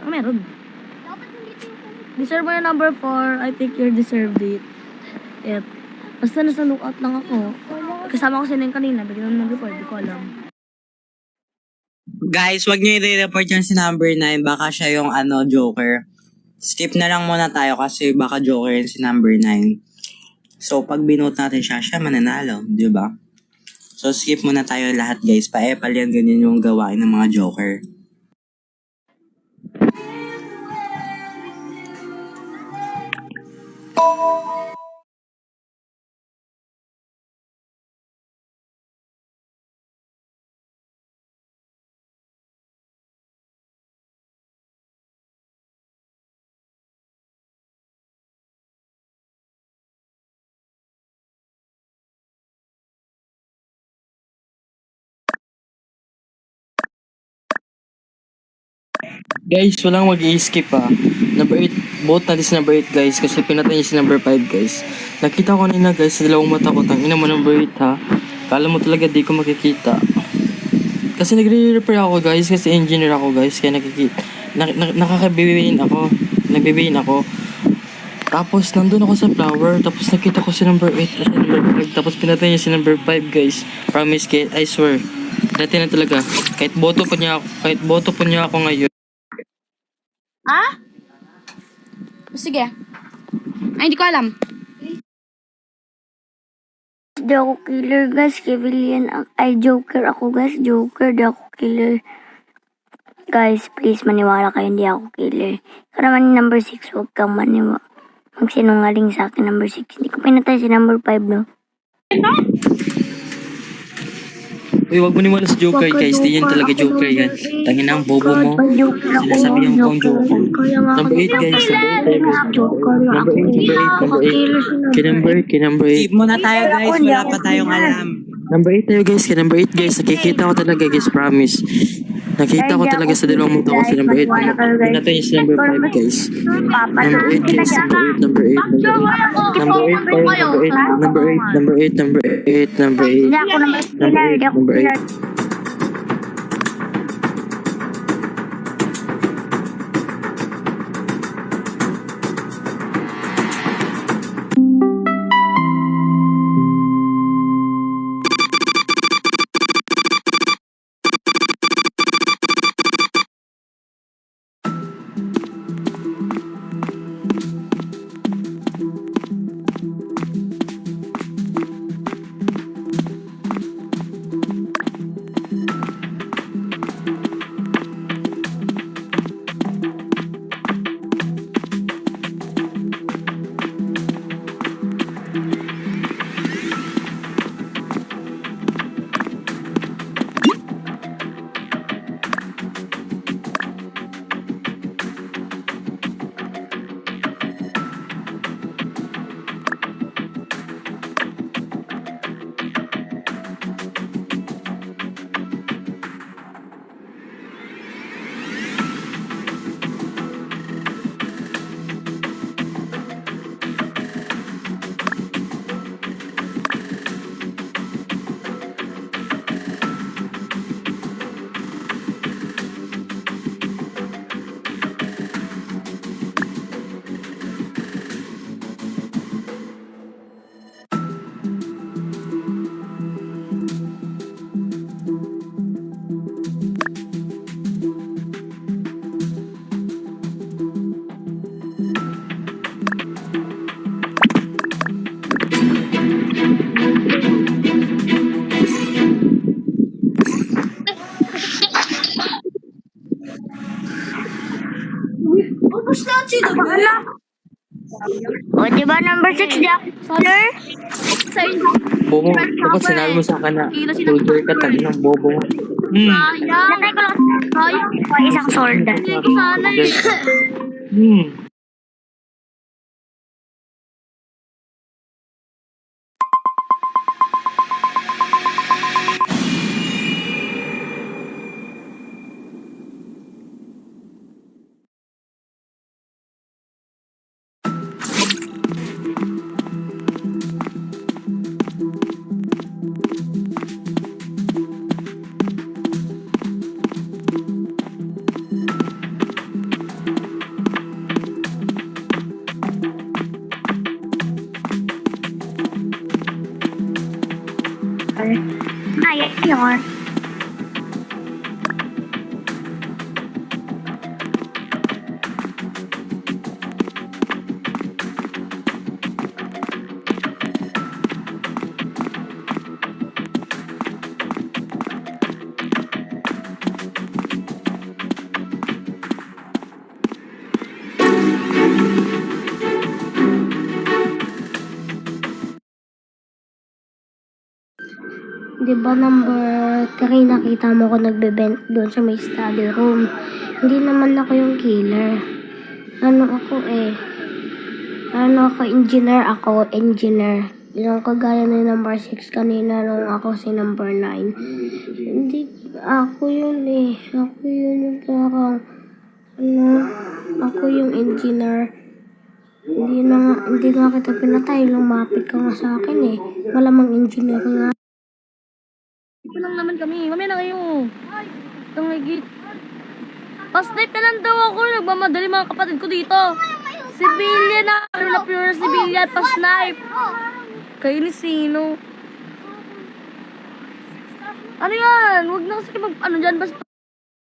meron. Deserve mo yung number 4. I think you deserved it. Basta nasa lookout lang ako. Kasama ko sila yung kanina. Bigyan ng number 4. Di ko alam. Guys, wag niyo i-report yung si number 9. Baka siya yung Joker. Skip na lang muna tayo kasi baka Joker yung si number 9. So, pag binote natin siya mananalo. Di ba? So, skip muna tayo lahat guys. Paepal yan, ganyan yung gawain ng mga Joker. Guys, walang mag-i-skip Number 8, vote natin si number 8 guys kasi pinatay niya si number 5 guys. Nakita ko kanina guys sa dalawang mata ko, tangina mo number 8 ha. Kala mo talaga di ko makikita. Kasi nagre-repair ako guys kasi engineer ako guys kaya nakikita. Nakakabibihin ako. Nagbibihin ako. Tapos nandun ako sa flower tapos nakita ko si number 8 at number 5 tapos pinatay niya si number 5 guys. Promise kay I swear. Dati na talaga. Kahit boto pa niya ako ngayon. Sige. Ay, hindi ko alam. Di ako killer guys, Kevilian ay Joker ako guys, Joker, di ako killer. Guys, please maniwala kayo, hindi ako killer. Ikaw naman number 6, huwag kang magsinungaling sa akin number 6. Hindi ko pinatay si number 5 no. Uy, wag mo niwala sa Joker guys, di yan talaga Joker yan. Tangin ang bobo mo. Sinasabihan ko ang Joker. Number 8 guys, number 8. Skip muna tayo guys, wala pa tayong alam. Number 8 tayo guys, number 8 guys, nakikita ko talaga guys, promise. Nakita ko talaga sa dalawang mata ko si number 8. Pinatay niya si number 5 guys. Number 8 guys, number 8. Hindi ako number killer, di ako killer. O, diba number 6, di ako killer? Bobo, dapat sinabi mo sa akin na soldier ka, tangin ng bobo mo. Natay ko lang. Isang sword. Pure. Di ba number 3 nakita mo ko nagbe-vent doon sa may study room? Hindi naman ako yung killer. Engineer. Yung kagaya ni number 6 kanina nung ako si number 9. Hindi, ako yun eh. Ako yun yung parang, ako yung engineer. Hindi nga kita pinatay. Lumapit ka nga sa akin eh. Malamang engineer nga. Ito lang naman kami. Mamaya na kayo. Itong higit. Pa-snipe na lang daw ako. Nagmamadali mga kapatid ko dito. Civilian na. Pure civilian. Pa-snipe. Kayo ni sino? Ano yan? Huwag na kasi ano dyan. Basta